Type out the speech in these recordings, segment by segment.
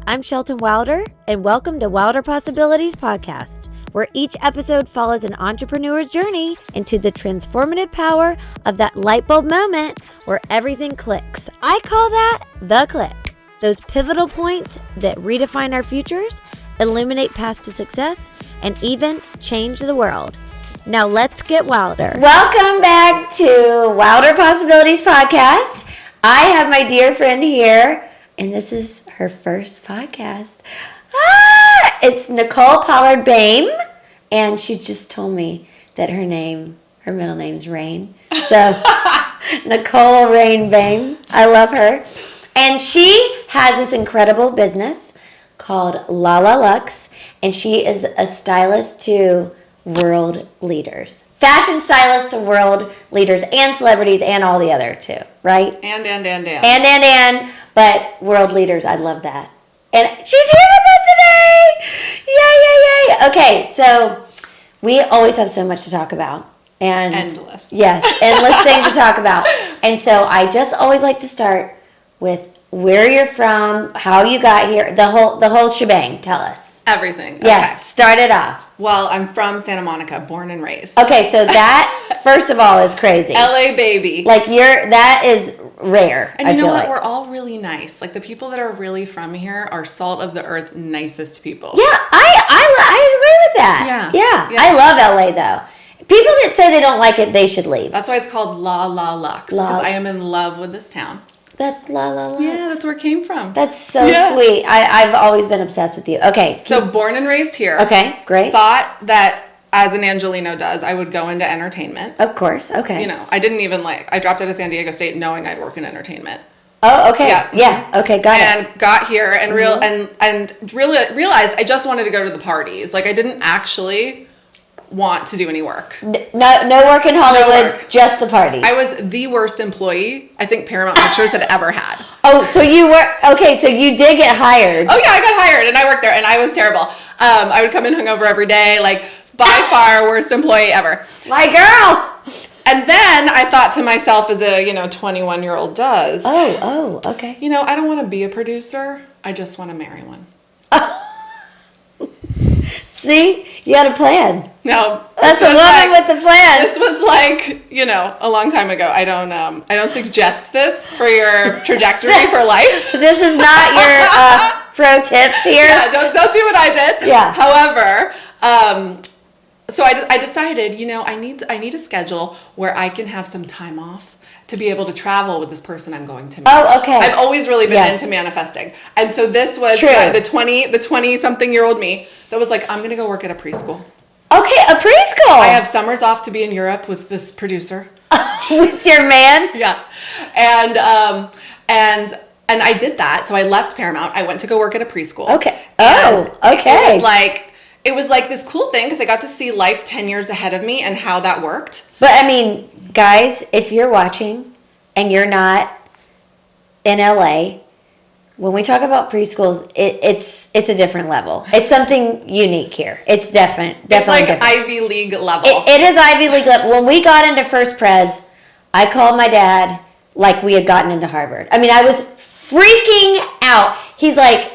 I'm Shelton Wilder, and welcome to Wilder Possibilities Podcast, where each episode follows an entrepreneur's journey into the transformative power of that light bulb moment where everything clicks. I call that the click. Those pivotal points that redefine our futures, illuminate paths to success, and even change the world. Now let's get wilder. Welcome back to Wilder Possibilities Podcast. I have my dear friend here, and this is her first podcast. It's Nicole Pollard Bame, and she just told me that her middle name's Rain. So Nicole Rain Bame, I love her. And she has this incredible business called La La Lux, and she is a stylist to world leaders. Fashion stylist to world leaders and celebrities and all the other too, right? And. But world leaders, I love that. And she's here with us today! Yay! Okay, so we always have so much to talk about. And endless. Yes, endless things to talk about. And so I just always like to start with where you're from, how you got here, the whole shebang. Tell us. Everything. Yes, okay. Start it off. Well, I'm from Santa Monica, born and raised. Okay, so that, first of all, is crazy. LA baby. That is rare. And you know what? We're all really nice. Like, the people that are really from here are salt of the earth, nicest people. Yeah, I agree with that. Yeah. I love LA, though. People that say they don't like it, they should leave. That's why it's called La La Lux, because I am in love with this town. That's La La Lux. Yeah, that's where it came from. That's so sweet. I've always been obsessed with you. Okay. So born and raised here. Okay, great. Thought that, as an Angelino does, I would go into entertainment. Of course, okay. You know, I didn't even I dropped out of San Diego State knowing I'd work in entertainment. Oh, okay. Yeah. Okay, got it. And got here and really realized I just wanted to go to the parties. Like, I didn't actually want to do any work. No work in Hollywood, no work. Just the parties. I was the worst employee I think Paramount Pictures had ever had. Oh, so you were, okay, so you did get hired. Oh yeah, I got hired and I worked there and I was terrible. I would come in hungover every day, by far worst employee ever. My girl! And then I thought to myself, as a 21-year-old does. Oh, okay. I don't want to be a producer. I just want to marry one. See, you had a plan. No, that's a woman with the plan. This was a long time ago. I don't suggest this for your trajectory for life. This is not your pro tips here. Yeah, don't do what I did. Yeah. However, so I decided, I need a schedule where I can have some time off to be able to travel with this person I'm going to meet. Oh, okay. I've always really been into manifesting. And so this was the 20-something-year-old me that was like, I'm going to go work at a preschool. Okay, a preschool. I have summers off to be in Europe with this producer. With your man? Yeah. And I did that. So I left Paramount. I went to go work at a preschool. Okay. It was like this cool thing because I got to see life 10 years ahead of me and how that worked. But I mean, guys, if you're watching and you're not in LA, when we talk about preschools, it's a different level. It's something unique here. It's definitely It's like different. Ivy League level. It is Ivy League level. When we got into First Pres, I called my dad like we had gotten into Harvard. I mean, I was freaking out. He's like,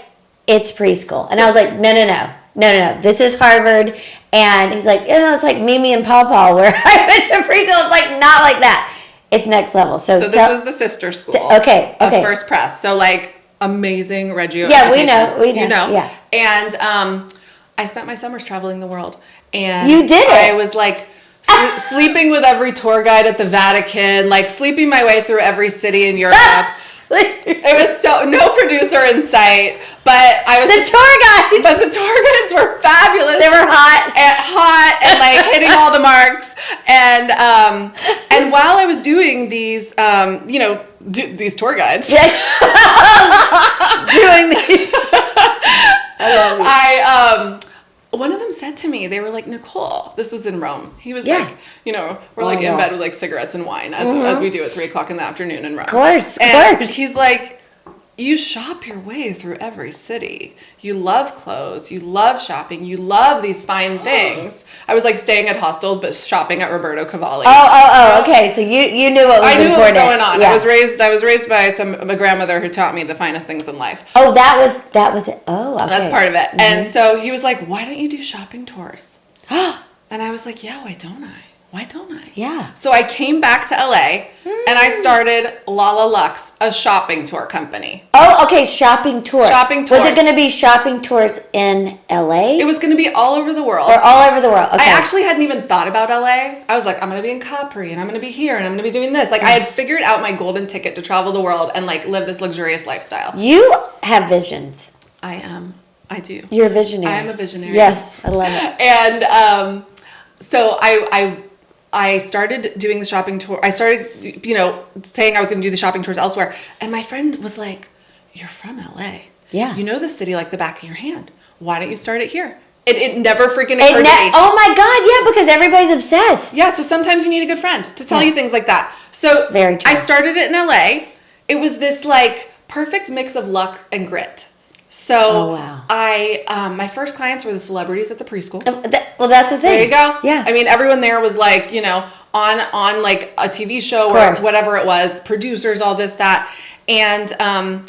it's preschool. And I was like, no. This is Harvard. And he's like, it's like Mimi and Paw Paw where I went to preschool. It's like, not like that. It's next level. So this was the sister school. Okay. Of First Pres. So amazing Reggio. Yeah, education. we know. You know. Yeah. And I spent my summers traveling the world. And you did it. I was sleeping with every tour guide at the Vatican, sleeping my way through every city in Europe. It was no producer in sight, but tour guides. But the tour guides were fabulous. They were hot and hitting all the marks. And while I was doing these, these tour guides, doing these, I love you. One of them said to me, they were like, Nicole, this was in Rome. He was like, we're in bed with cigarettes and wine as we do at 3:00 in the afternoon in Rome. Of course. And he's like, you shop your way through every city. You love clothes. You love shopping. You love these fine things. I was like staying at hostels, but shopping at Roberto Cavalli. Okay. So you knew what was important. I knew what was going on. Yeah. I was raised by my grandmother who taught me the finest things in life. Oh, that was it. Oh, okay. That's part of it. Mm-hmm. And so he was like, "Why don't you do shopping tours?" And I was like, "Yeah, why don't I? Why don't I?" Yeah. So I came back to LA and I started Lala Lux, a shopping tour company. Oh, okay, shopping tours. Shopping tours. Was it going to be shopping tours in LA? It was going to be all over the world. Or all over the world. Okay. I actually hadn't even thought about LA. I was like, I'm going to be in Capri and I'm going to be here and I'm going to be doing this. Like I had figured out my golden ticket to travel the world and like live this luxurious lifestyle. You have visions. I am. I do. You're a visionary. I am a visionary. Yes, I love it. And so I started doing the shopping tour. I started, saying I was going to do the shopping tours elsewhere. And my friend was like, "You're from LA. Yeah. You know the city like the back of your hand. Why don't you start it here?" It never freaking occurred to me. Oh my God, yeah, because everybody's obsessed. Yeah, so sometimes you need a good friend to tell you things like that. So very true. I started it in LA. It was this like perfect mix of luck and grit. So my first clients were the celebrities at the preschool. Well, that's the thing. There you go. Yeah. I mean, everyone there was like, on like a TV show or whatever it was, producers, all this, that. And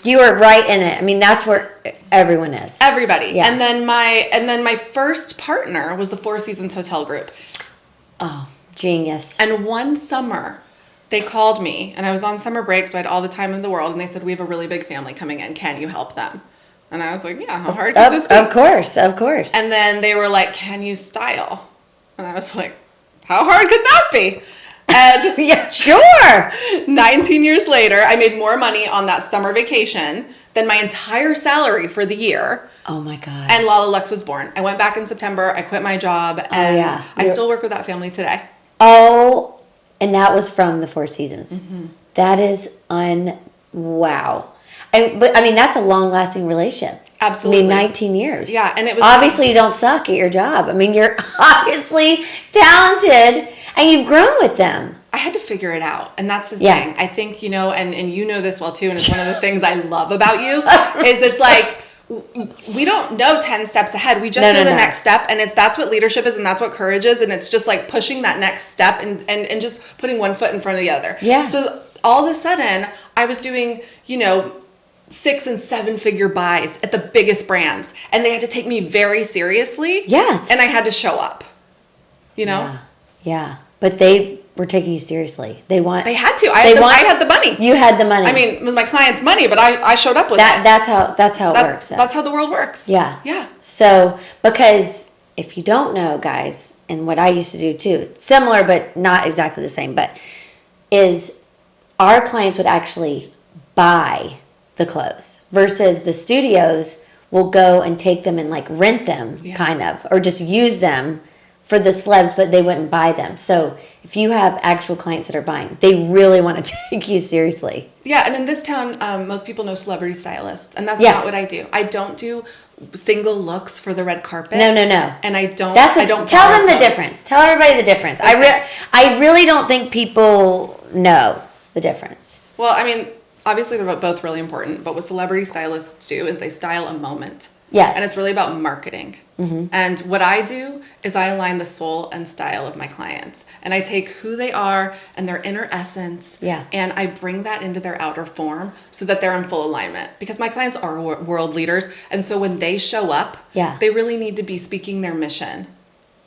you were right in it. I mean, that's where everyone is. Everybody. Yeah. And then my first partner was the Four Seasons Hotel Group. Oh, genius. And one summer they called me and I was on summer break, so I had all the time in the world, and they said, "We have a really big family coming in. Can you help them?" And I was like, "Yeah, how hard could this be?" Of course. And then they were like, "Can you style?" And I was like, "How hard could that be?" And yeah, sure. 19 years later, I made more money on that summer vacation than my entire salary for the year. Oh my God. And Lala Lux was born. I went back in September. I quit my job, and I still work with that family today. Oh, and that was from the Four Seasons. Mm-hmm. That is wow. But I mean, that's a long-lasting relationship. Absolutely. I mean, 19 years. Yeah, and it was obviously you don't suck at your job. I mean, you're obviously talented, and you've grown with them. I had to figure it out, and that's the thing. I think and you know this well too, and it's one of the things I love about you is it's like we don't know 10 steps ahead. We just know the next step, and that's what leadership is, and that's what courage is, and it's just like pushing that next step and just putting one foot in front of the other. Yeah. So all of a sudden, I was doing 6 and 7 figure buys at the biggest brands, and they had to take me very seriously. Yes. And I had to show up. Yeah. But they were taking you seriously. They had to. I had the money. You had the money. I mean, it was my client's money, but I showed up with it. That's how it works. That's how the world works. Yeah. Yeah. So, because if you don't know, guys, and what I used to do too, similar but not exactly the same, but is our clients would actually buy the clothes versus the studios will go and take them and like rent them kind of, or just use them for the celebs, but they wouldn't buy them. So if you have actual clients that are buying, they really want to take you seriously. Yeah, and in this town, most people know celebrity stylists, and that's not what I do. I don't do single looks for the red carpet. No. And I don't. Tell them the difference. Tell everybody the difference. Okay. I really don't think people know the difference. Well, I mean, obviously they're both really important, but what celebrity stylists do is they style a moment. Yes. And it's really about marketing. Mm-hmm. And what I do is I align the soul and style of my clients. And I take who they are and their inner essence. Yeah. And I bring that into their outer form so that they're in full alignment. Because my clients are world leaders. And so when they show up, they really need to be speaking their mission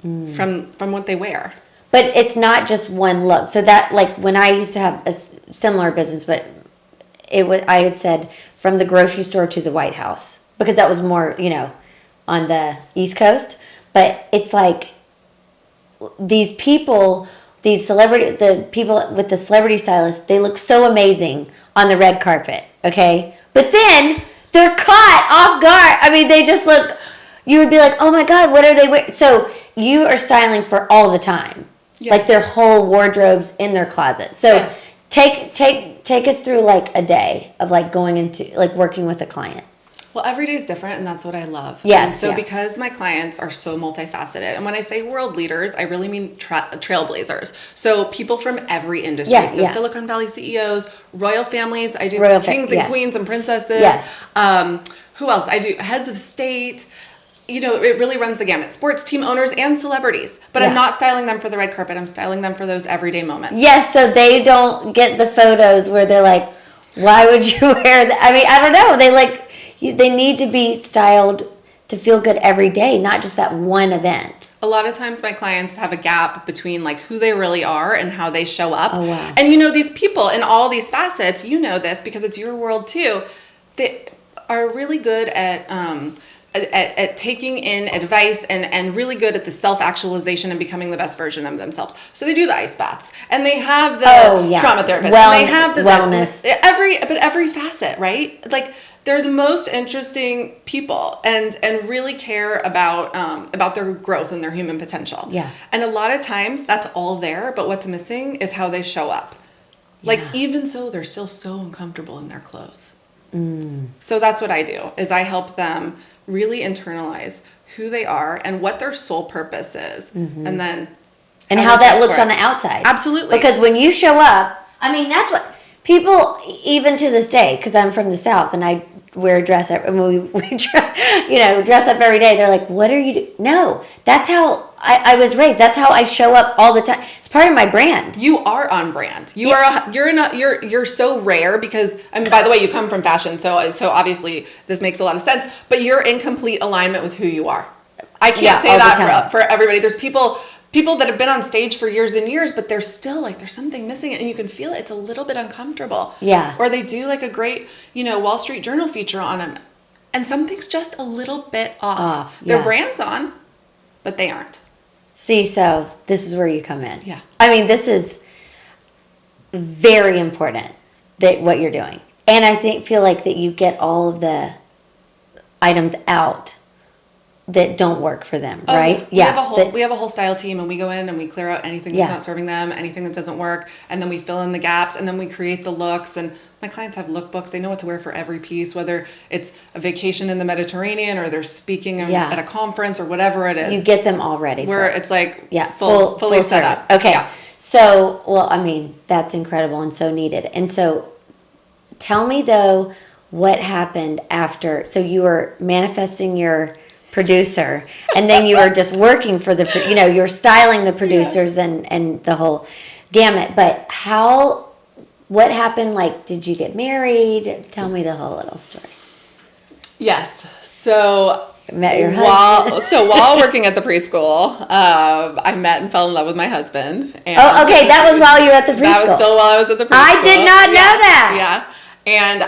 from what they wear. But it's not just one look. So that, like, when I used to have a similar business, but I had said from the grocery store to the White House. Because that was more, on the East Coast. But it's like these people, the people with the celebrity stylists, they look so amazing on the red carpet, okay? But then they're caught off guard. I mean, they just look, you would be like, oh my God, what are they wearing? So you are styling for all the time. Yes. Like their whole wardrobes in their closet. So take us through like a day of like going into, like working with a client. Well, every day is different, and that's what I love. Yes. And so because my clients are so multifaceted, and when I say world leaders, I really mean trailblazers. So people from every industry. Silicon Valley CEOs, royal families. I do kings and queens and princesses. Yes. Who else? I do heads of state. You know, it really runs the gamut. Sports team owners and celebrities. But I'm not styling them for the red carpet. I'm styling them for those everyday moments. Yes, so they don't get the photos where they're like, why would you wear that? I mean, I don't know. They need to be styled to feel good every day, not just that one event. A lot of times my clients have a gap between like who they really are and how they show up. Oh, wow. And you know, these people in all these facets, you know this because it's your world too, they are really good at taking in advice and really good at the self-actualization and becoming the best version of themselves. So they do the ice baths and they have the trauma therapist and they have the wellness. Every facet, right? Like they're the most interesting people and really care about their growth and their human potential. Yeah. And a lot of times that's all there, but what's missing is how they show up. Like even so, they're still so uncomfortable in their clothes. So that's what I do, is I help them really internalize who they are and what their sole purpose is. And then... And how that looks on the outside. Absolutely. Because when you show up, I mean, that's what people, even to this day, because I'm from the South and I wear a dress up, and we dress up every day. They're like, what are you doing? No, that's how I was raised. That's how I show up all the time. It's part of my brand. You are on brand. You're so rare because, I mean, by the way, you come from fashion, so obviously this makes a lot of sense, but you're in complete alignment with who you are. I can't say that for everybody. There's people that have been on stage for years and years, but they're still like, there's something missing, and you can feel it. It's a little bit uncomfortable. Yeah. Or they do like a great, Wall Street Journal feature on them, and something's just a little bit off. Their brand's on, but they aren't. See, so this is where you come in. Yeah. I mean, this is very important, that what you're doing. And I feel like that you get all of the items out that don't work for them, right? We have a whole style team, and we go in and we clear out anything that's not serving them, anything that doesn't work, and then we fill in the gaps, and then we create the looks. And my clients have lookbooks. They know what to wear for every piece, whether it's a vacation in the Mediterranean or they're speaking at a conference or whatever it is. You get them all ready. Where it's like fully set up. Okay. Yeah. So, well, I mean, that's incredible and so needed. And so tell me, though, what happened after. So you were manifesting your producer, and then you were just working for you're styling the producers and the whole gamut. But what happened? Like, did you get married? Tell me the whole little story. Yes. So met your husband. While working at the preschool, I met and fell in love with my husband. And okay, that was while you were at the preschool. That was still while I was at the preschool. I did not know that. Yeah, and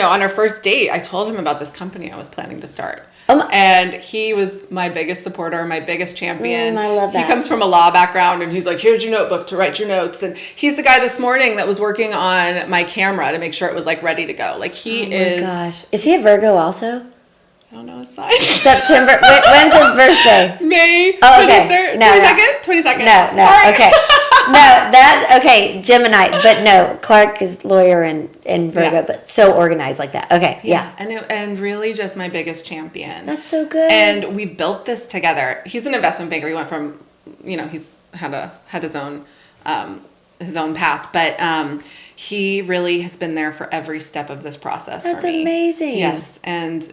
on our first date, I told him about this company I was planning to start. And he was my biggest supporter, my biggest champion. I love that. He comes from a law background, and he's like, here's your notebook to write your notes. And he's the guy this morning that was working on my camera to make sure it was like ready to go. Like he is. Oh my gosh. Is he a Virgo also? I don't know his sign. September. When's his birthday? May 23rd. 22nd? 22nd. No. Okay. Okay, Gemini. But no, Clark is lawyer and Virgo, but so organized like that. Okay, yeah. And really just my biggest champion. That's so good. And we built this together. He's an investment banker. He went from, he's had his own path, but he really has been there for every step of this process. That's for me. Amazing. Yes, and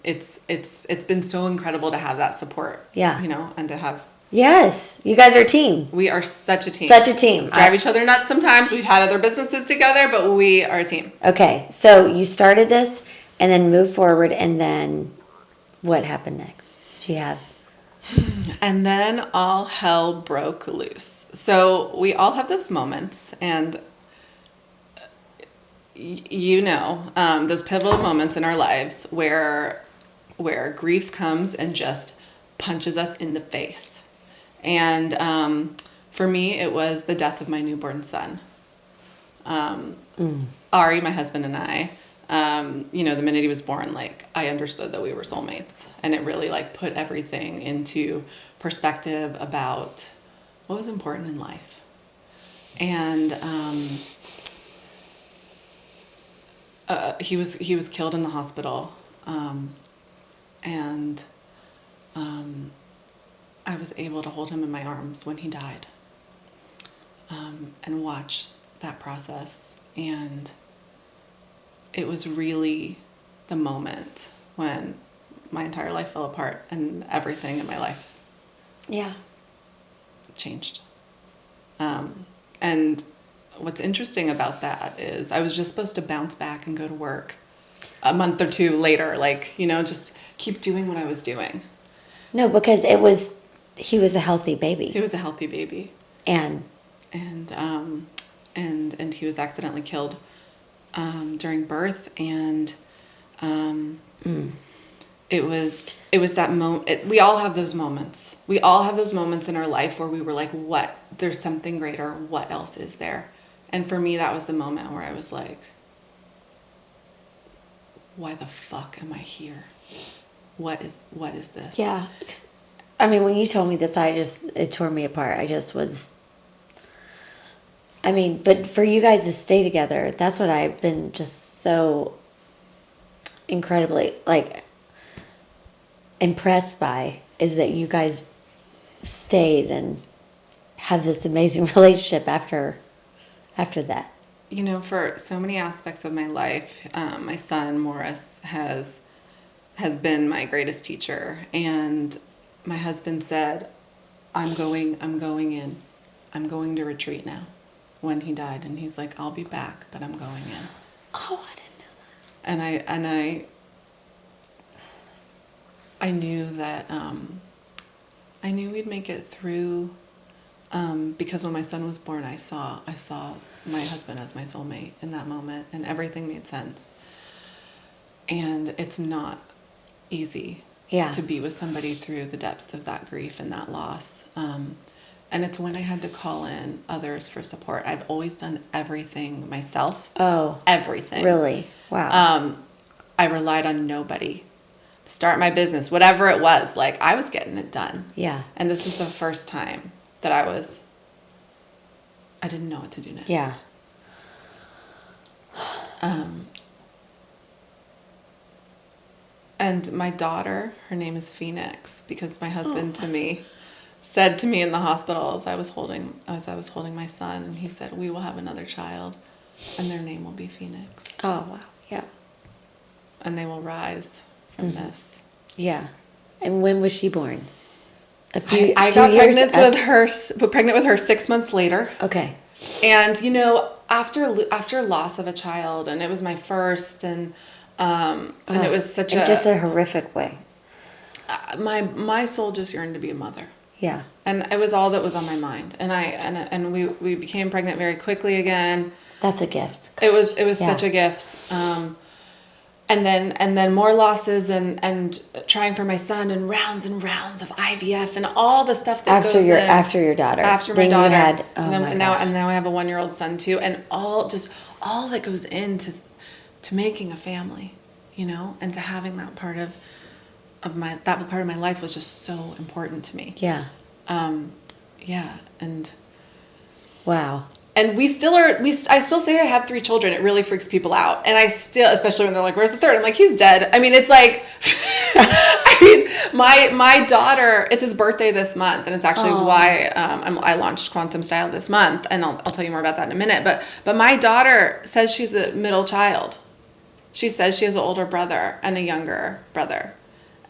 it's been so incredible to have that support. Yeah. And to have. Yes, you guys are a team. We are such a team. Such a team. Drive each other nuts sometimes. We've had other businesses together, but we are a team. Okay, so you started this and then moved forward, and then what happened next? Did you have? And then all hell broke loose. So we all have those moments, and those pivotal moments in our lives where grief comes and just punches us in the face. And for me, it was the death of my newborn son. Ari, my husband, and I, the minute he was born, I understood that we were soulmates. And it really, put everything into perspective about what was important in life. And he was killed in the hospital. And I was able to hold him in my arms when he died, and watch that process. And it was really the moment when my entire life fell apart and everything in my life changed. And what's interesting about that is I was just supposed to bounce back and go to work a month or two later, just keep doing what I was doing. No, because he was a healthy baby. He was a healthy baby. And he was accidentally killed during birth, and it was that moment. We all have those moments. We all have those moments in our life where we were like, what? There's something greater. What else is there? And for me, that was the moment where I was like, why the fuck am I here? What is this? Yeah. I mean, when you told me this, it tore me apart. But for you guys to stay together, that's what I've been just so incredibly, impressed by, is that you guys stayed and have this amazing relationship after that. For so many aspects of my life, my son, Morris, has been my greatest teacher. And my husband said, I'm going to retreat now, when he died. And he's like, I'll be back, but I'm going in. Oh, I didn't know that. And I knew that, I knew we'd make it through, because when my son was born, I saw my husband as my soulmate in that moment, and everything made sense. And it's not easy to be with somebody through the depths of that grief and that loss. And it's when I had to call in others for support. I'd always done everything myself. Oh. Everything. Really? Wow. I relied on nobody to start my business, whatever it was. I was getting it done. Yeah. And this was the first time that I didn't know what to do next. Yeah. And my daughter, her name is Phoenix, because my husband said to me in the hospital as I was holding my son, and he said, we will have another child, and their name will be Phoenix. Oh, wow. Yeah. And they will rise from this. Yeah. And when was she born? I got pregnant with her 6 months later. Okay. And after loss of a child, and it was my first, and it was just a horrific way. My soul just yearned to be a mother. Yeah. And it was all that was on my mind. And we became pregnant very quickly again. That's a gift. It was such a gift. And then more losses, and trying for my son, and rounds of IVF, and all the stuff that goes in. After your daughter. After my daughter. And now I have a 1-year-old son too, and all that goes into making a family, and to having that part of my life was just so important to me. Yeah. And wow. And I still say I have 3 children. It really freaks people out. And I still, especially when they're like, where's the third? I'm like, he's dead. I mean, it's like, my daughter, it's his birthday this month. And it's actually why I launched Quantum Style this month. And I'll tell you more about that in a minute. But my daughter says she's a middle child. She says she has an older brother and a younger brother.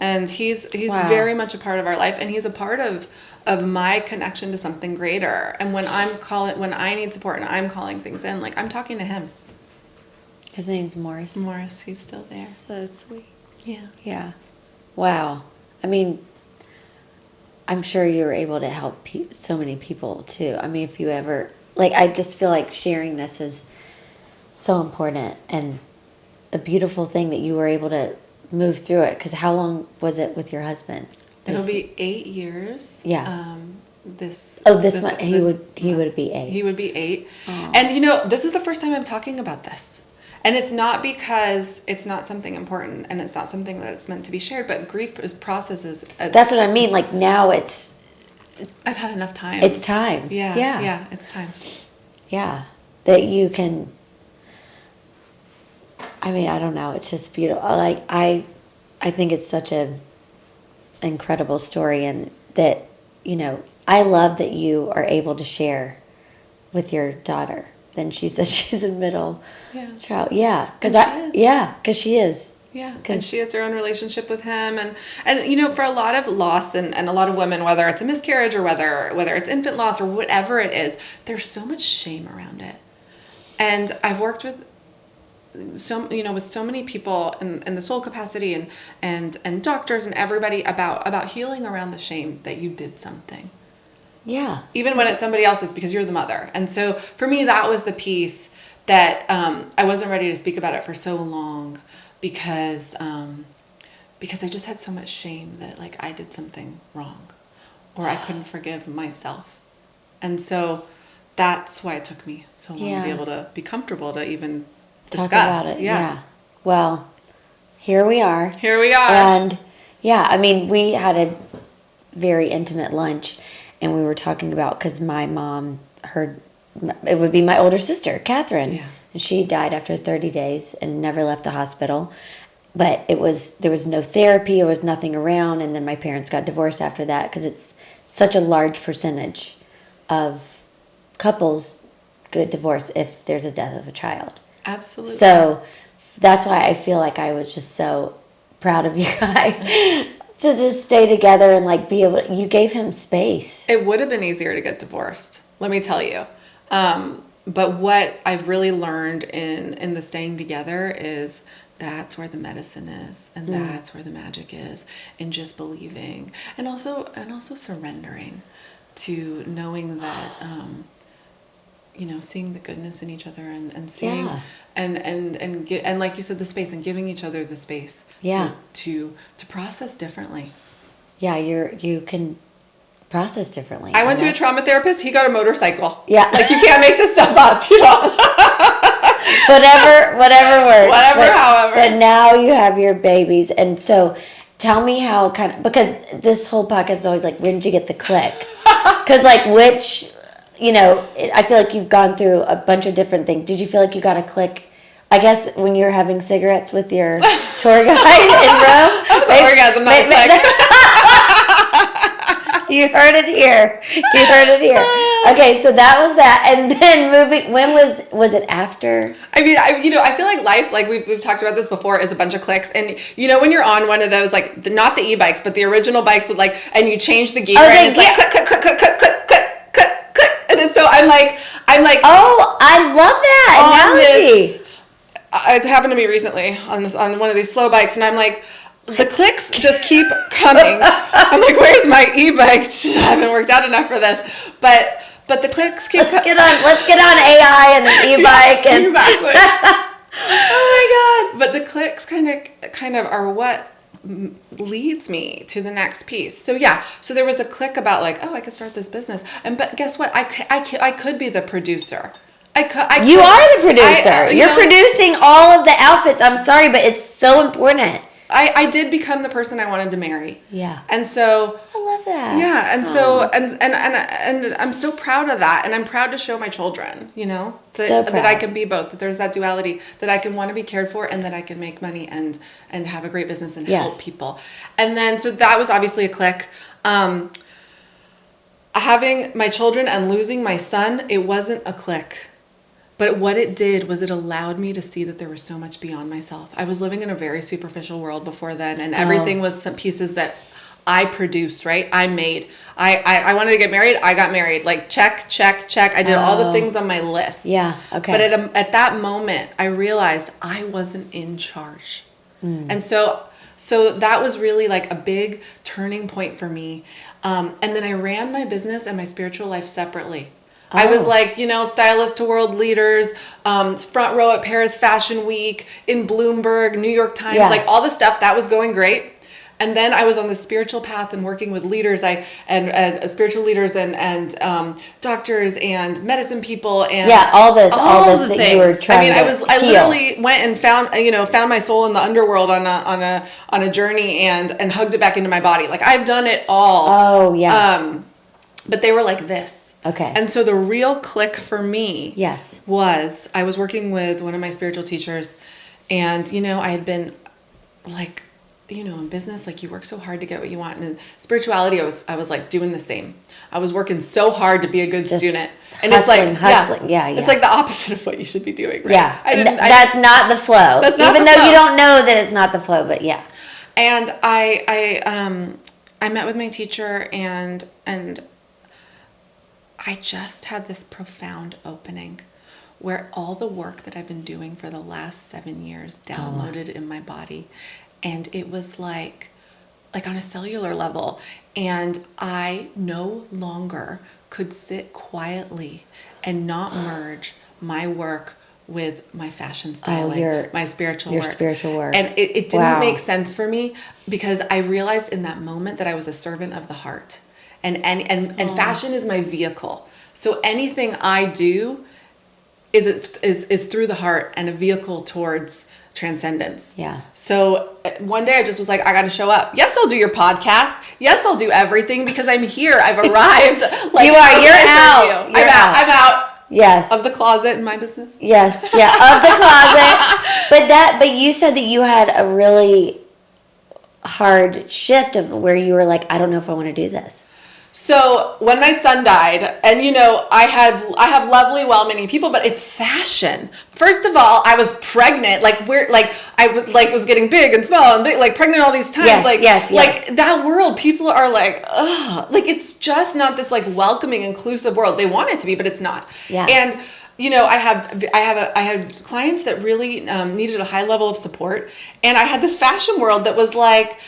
And he's very much a part of our life. And he's a part of my connection to something greater. And when I need support and I'm calling things in, I'm talking to him. His name's Morris. Morris, he's still there. So sweet. Yeah. Yeah. Wow. I mean, I'm sure you were able to help so many people too. I mean, if you ever, I just feel like sharing this is so important and a beautiful thing that you were able to move through it. Because how long was it with your husband? It'll be 8 years. Yeah. This month he would be 8. He would be 8. Aww. And this is the first time I'm talking about this. And it's not because it's not something important, and it's not something that it's meant to be shared, but grief processes. That's what I mean. Now I've had enough time. It's time. Yeah. Yeah, it's time. Yeah. That you can, I mean, I don't know. It's just beautiful. I think it's such a incredible story, and that, I love that you are able to share with your daughter. Then she says she's a middle child. Yeah, because she is. Yeah, and she has her own relationship with him, and for a lot of loss and a lot of women, whether it's a miscarriage or whether it's infant loss or whatever it is, there's so much shame around it. And I've worked with so many people in the soul capacity and doctors and everybody about healing around the shame that you did something. Yeah. Even when it's somebody else's, because you're the mother. And so for me, that was the piece that I wasn't ready to speak about it for so long, because I just had so much shame that like I did something wrong, or I couldn't forgive myself. And so that's why it took me so long to be able to be comfortable to even discuss. Talk about it. Yeah. Well, here we are. And we had a very intimate lunch, and we were talking about, because my mom, it would be my older sister, Catherine, and she died after 30 days and never left the hospital. But there was no therapy, there was nothing around, and then my parents got divorced after that, because it's such a large percentage of couples get divorced if there's a death of a child. Absolutely. So that's why I feel like I was just so proud of you guys to just stay together and like be able to, you gave him space. It would have been easier to get divorced, let me tell you. But what I've really learned in the staying together is that's where the medicine is, and that's where the magic is, and just believing, and also surrendering to knowing that seeing the goodness in each other, and seeing and like you said, the space, and giving each other the space to process differently. Yeah, you can process differently. I went to a trauma therapist. He got a motorcycle. Yeah, like you can't make this stuff up. You know. whatever works. However. But now you have your babies, and so tell me how because this whole podcast is always like, when did you get the click? Because like which. I feel like you've gone through a bunch of different things. Did you feel like you got a click, I guess, when you were having cigarettes with your tour guide in Rome? That was an orgasm, not a click. You heard it here. Okay, so that was that. And then moving, when was it after? I mean, I feel like life, like we've talked about this before, is a bunch of clicks. And when you're on one of those, like not the e-bikes, but the original bikes with like, and you change the gear, and it's like click, click, click, click, click, click, click. And so I'm like, oh, I love that analogy. It happened to me recently on one of these slow bikes, and I'm like, the clicks just keep coming. I'm like, where's my e-bike? I haven't worked out enough for this, but the clicks keep. Let's get on AI and the e-bike. Yeah, exactly. Oh my God! But the clicks kind of are what leads me to the next piece. So there was a click about like, oh, I could start this business, but guess what? I could be the producer. You are the producer. You're producing all of the outfits. I'm sorry, but it's so important. I did become the person I wanted to marry. Yeah. And so I love that. Yeah. And so and I'm so proud of that, and I'm proud to show my children, that I can be both, that there's that duality, that I can want to be cared for, and that I can make money and have a great business and help people. And then so that was obviously a click. Having my children and losing my son, it wasn't a click. But what it did was it allowed me to see that there was so much beyond myself. I was living in a very superficial world before then, and everything was some pieces that I produced, right? I made. I wanted to get married. I got married. Like check, check, check. I did all the things on my list. Yeah, okay. But at that moment, I realized I wasn't in charge. And so that was really like a big turning point for me. And then I ran my business and my spiritual life separately. I was like, stylist to world leaders, front row at Paris Fashion Week, in Bloomberg, New York Times, like all the stuff that was going great. And then I was on the spiritual path and working with leaders, and spiritual leaders and doctors and medicine people and all this that things. You were trying to I literally went and found my soul in the underworld on a journey and hugged it back into my body. Like I've done it all. Oh yeah. But they were like this. Okay. And so the real click for me was I was working with one of my spiritual teachers, and I had been like in business, like you work so hard to get what you want. And in spirituality, I was like doing the same. I was working so hard to be a good student. And hustling. Yeah. It's like the opposite of what you should be doing, right? Yeah. That's not the flow. That's not Even the though flow. you don't know that it's not the flow, but yeah. And I met with my teacher and I just had this profound opening where all the work that I've been doing for the last 7 years downloaded in my body. And it was like on a cellular level. And I no longer could sit quietly and not merge my work with my fashion styling, my spiritual work. And it didn't make sense for me because I realized in that moment that I was a servant of the heart. And fashion is my vehicle. So anything I do is through the heart and a vehicle towards transcendence. Yeah. So one day I just was like, I got to show up. Yes, I'll do your podcast. Yes, I'll do everything because I'm here. I've arrived. Like, you're out. I'm out. Yes. Of the closet in my business. Yes. Yeah. Of the closet. But you said that you had a really hard shift of where you were like, I don't know if I want to do this. So when my son died, and I have lovely, well-meaning people, but it's fashion. First of all, I was pregnant, I was getting big and small and big, like pregnant all these times. Yes. Like that world, people are like, ugh, like it's just not this like welcoming, inclusive world. They want it to be, but it's not. Yeah. And I had clients that really needed a high level of support, and I had this fashion world that was like,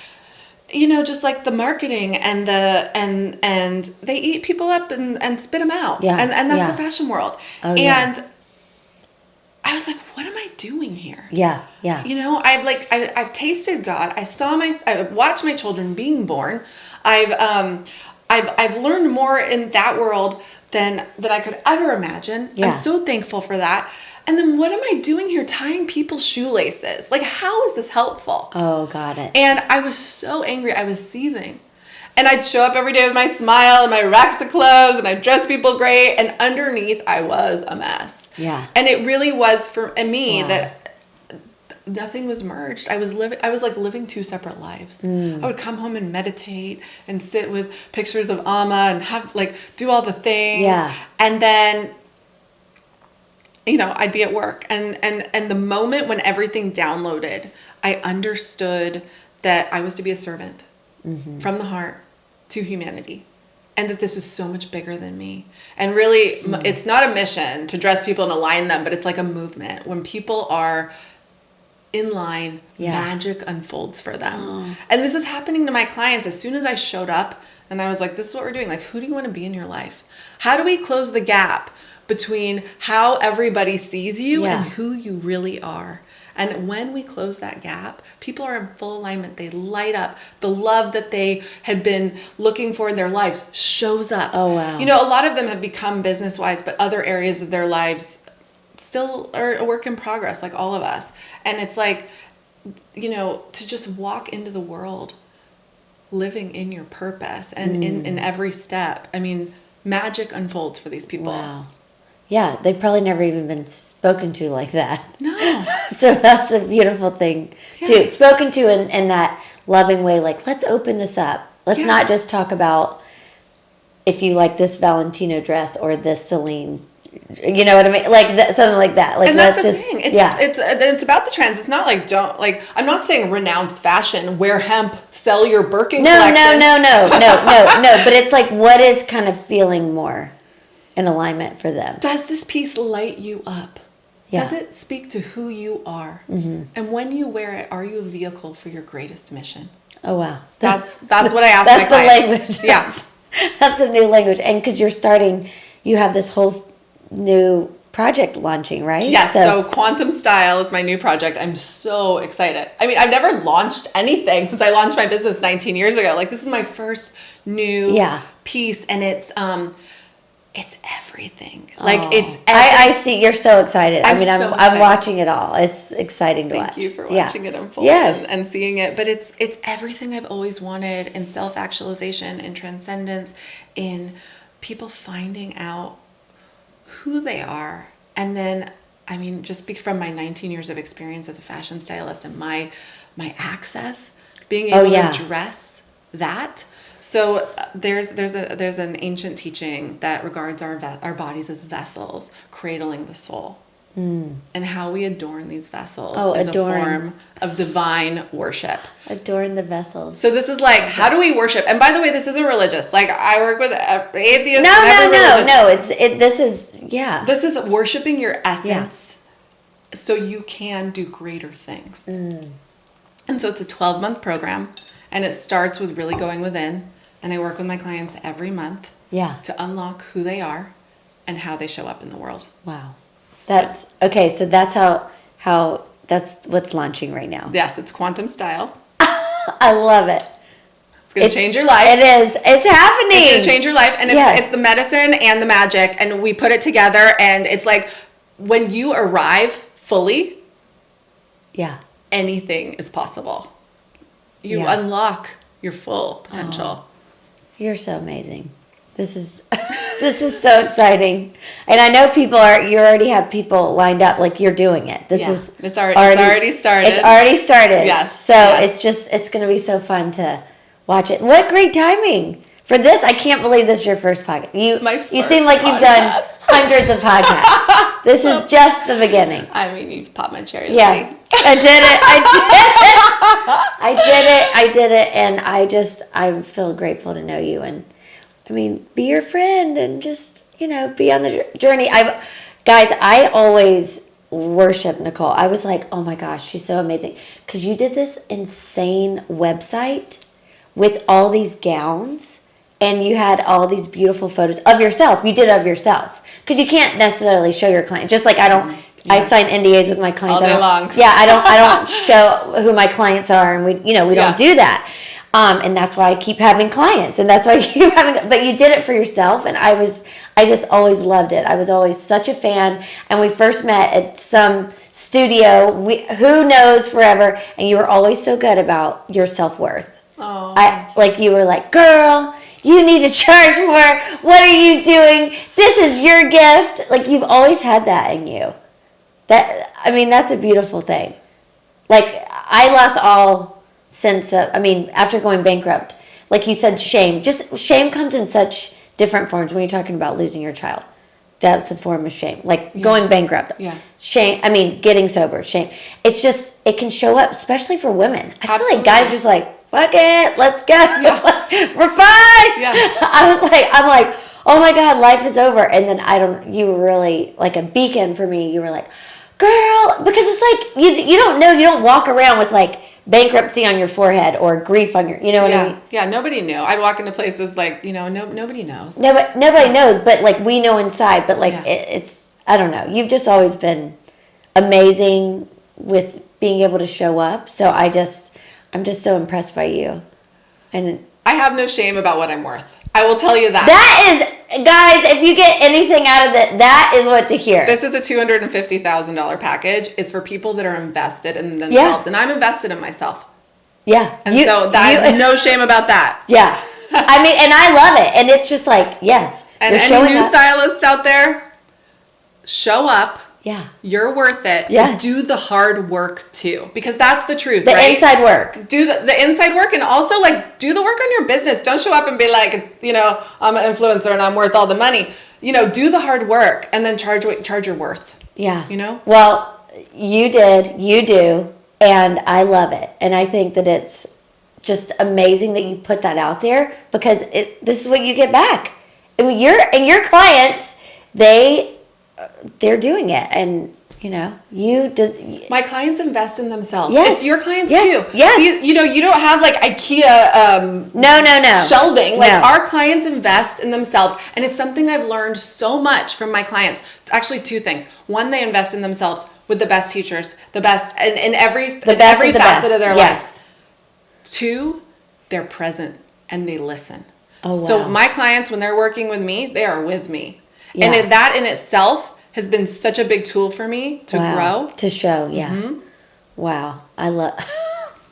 just like the marketing and they eat people up and spit them out. Yeah. And that's the fashion world. Oh, and I was like, what am I doing here? Yeah. Yeah. I've tasted God. I watched my children being born. I've learned more in that world than I could ever imagine. Yeah. I'm so thankful for that. And then what am I doing here tying people's shoelaces? Like, how is this helpful? Oh, got it. And I was so angry. I was seething. And I'd show up every day with my smile and my racks of clothes, and I'd dress people great. And underneath, I was a mess. Yeah. And it really was for me that nothing was merged. I was like living two separate lives. I would come home and meditate and sit with pictures of Amma and have do all the things. Yeah. And then I'd be at work, and the moment when everything downloaded, I understood that I was to be a servant from the heart to humanity, and that this is so much bigger than me. And really, it's not a mission to dress people and align them, but it's like a movement. When people are in line, magic unfolds for them. And this is happening to my clients. As soon as I showed up and I was like, this is what we're doing. Like, who do you want to be in your life? How do we close the gap between how everybody sees you and who you really are? And when we close that gap, people are in full alignment. They light up. The love that they had been looking for in their lives shows up. Oh, wow. A lot of them have become business-wise, but other areas of their lives still are a work in progress, like all of us. And it's like, to just walk into the world living in your purpose and in every step. I mean, magic unfolds for these people. Wow. Yeah, they've probably never even been spoken to like that. No. So that's a beautiful thing, too. Spoken to in that loving way, like, let's open this up. Let's not just talk about if you like this Valentino dress or this Celine. You know what I mean? Like something like that. Like, and that's the thing. It's about the trends. It's not like I'm not saying renounce fashion, wear hemp, sell your Birkin collection. No. But it's like, what is kind of feeling more in alignment for them? Does this piece light you up? Yeah. Does it speak to who you are? Mm-hmm. And when you wear it, are you a vehicle for your greatest mission? Oh, wow. That's what I ask my clients. That's the language. Yeah. That's the new language. And because you have this whole new project launching, right? Yes. So Quantum Style is my new project. I'm so excited. I mean, I've never launched anything since I launched my business 19 years ago. Like, this is my first new piece, and it's everything. Like, it's everything. I see. You're so excited. I'm excited. I'm watching it all. It's exciting to watch. Thank you for watching it unfold and seeing it. But it's everything I've always wanted in self-actualization, in transcendence, in people finding out who they are. And then, I mean, just from my 19 years of experience as a fashion stylist and my access being able to address that. So there's an ancient teaching that regards our bodies as vessels, cradling the soul. And how we adorn these vessels is a form of divine worship. Adorn the vessels. So this is like, how do we worship? And by the way, this isn't religious. Like, I work with atheists and every religion. No. This is worshiping your essence so you can do greater things. And so it's a 12-month program, and it starts with really going within. And I work with my clients every month to unlock who they are and how they show up in the world. Wow. That's okay. So that's how that's what's launching right now. Yes, it's quantum style. I love it. It's going to change your life. It is. It's happening. It's going to change your life. And it's the medicine and the magic. And we put it together. And it's like when you arrive fully, anything is possible. You unlock your full potential. You're so amazing. This is so exciting. And I know you already have people lined up, like you're doing it. It's already started. It's already started. Yes. So it's going to be so fun to watch it. What great timing for this. I can't believe this is your first podcast. You seem like you've done hundreds of podcasts. This is just the beginning. I mean, you popped my cherry. Yes. I did it. And I feel grateful to know you. And I mean, be your friend and just, be on the journey. I always worship Nicole. I was like, oh my gosh, she's so amazing. Because you did this insane website with all these gowns and you had all these beautiful photos of yourself. You did it of yourself. Because you can't necessarily show your client. Just like I sign NDAs with my clients. All day long. Yeah, I don't show who my clients are and we don't do that. And that's why I keep having clients, and that's why but you did it for yourself, and I just always loved it. I was always such a fan, and we first met at some studio, who knows forever, and you were always so good about your self-worth. Oh. You were like, girl, you need to charge more. What are you doing? This is your gift. Like, you've always had that in you. That's a beautiful thing. Like, I lost all sense of, after going bankrupt, like you said, shame comes in such different forms when you're talking about losing your child. That's a form of shame, going bankrupt. Shame, getting sober, shame. It's just, it can show up, especially for women. I feel like guys are just like, fuck it, let's go. We're fine. I'm like, oh my God, life is over. And then you were really like a beacon for me. You were like, girl, because it's like, you don't know, you don't walk around with like bankruptcy on your forehead or grief on your, what I mean? Yeah, nobody knew. I'd walk into places like, nobody knows. Nobody knows, but like we know inside, but like it's, I don't know. You've just always been amazing with being able to show up. So I'm just so impressed by you. And I have no shame about what I'm worth. I will tell you that. That is, guys, if you get anything out of it, that is what to hear. This is a $250,000 package. It's for people that are invested in themselves. And I'm invested in myself. Yeah. And no shame about that. Yeah. And I love it. And it's just like, yes. And any new stylists out there, show up. Yeah. You're worth it. Yeah. Do the hard work too. Because that's the truth, right? The inside work. Do the inside work, and also do the work on your business. Don't show up and be like, I'm an influencer and I'm worth all the money. Do the hard work and then charge your worth. Yeah. Well, you do, and I love it. And I think that it's just amazing that you put that out there because this is what you get back. Your clients, they're doing it, and my clients invest in themselves. Yes. It's your clients too. Yes. You don't have like IKEA no shelving. Our clients invest in themselves, and it's something I've learned so much from my clients. Actually, two things. One, they invest in themselves with the best teachers, the best in every facet of their lives. Two, they're present and they listen. Oh, wow. So my clients, when they're working with me, they are with me. Yeah. And that in itself has been such a big tool for me to grow. To show, yeah. Mm-hmm. Wow. I love,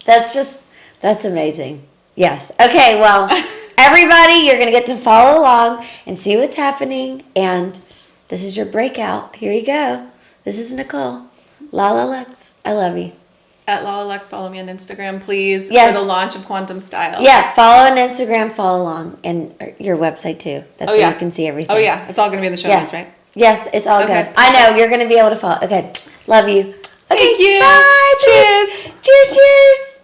that's amazing. Yes. Okay, well, everybody, you're going to get to follow along and see what's happening. And this is your breakout. Here you go. This is Nicole. La La Lux. I love you. At Lalalex, follow me on Instagram, please. Yes. For the launch of Quantum Style. Yeah, follow on Instagram, follow along, and your website too. That's where you can see everything. Oh yeah, it's all going to be in the show notes, right? Yes, it's all good. I know, you're going to be able to follow. Okay, love you. Okay, thank you. Bye. Cheers. Cheers.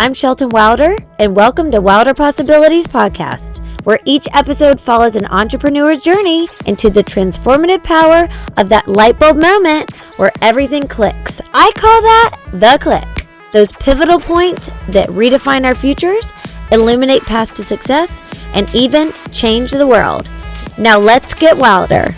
I'm Shelton Wilder, and welcome to Wilder Possibilities Podcast, where each episode follows an entrepreneur's journey into the transformative power of that light bulb moment where everything clicks. I call that the click. Those pivotal points that redefine our futures, illuminate paths to success, and even change the world. Now let's get wilder.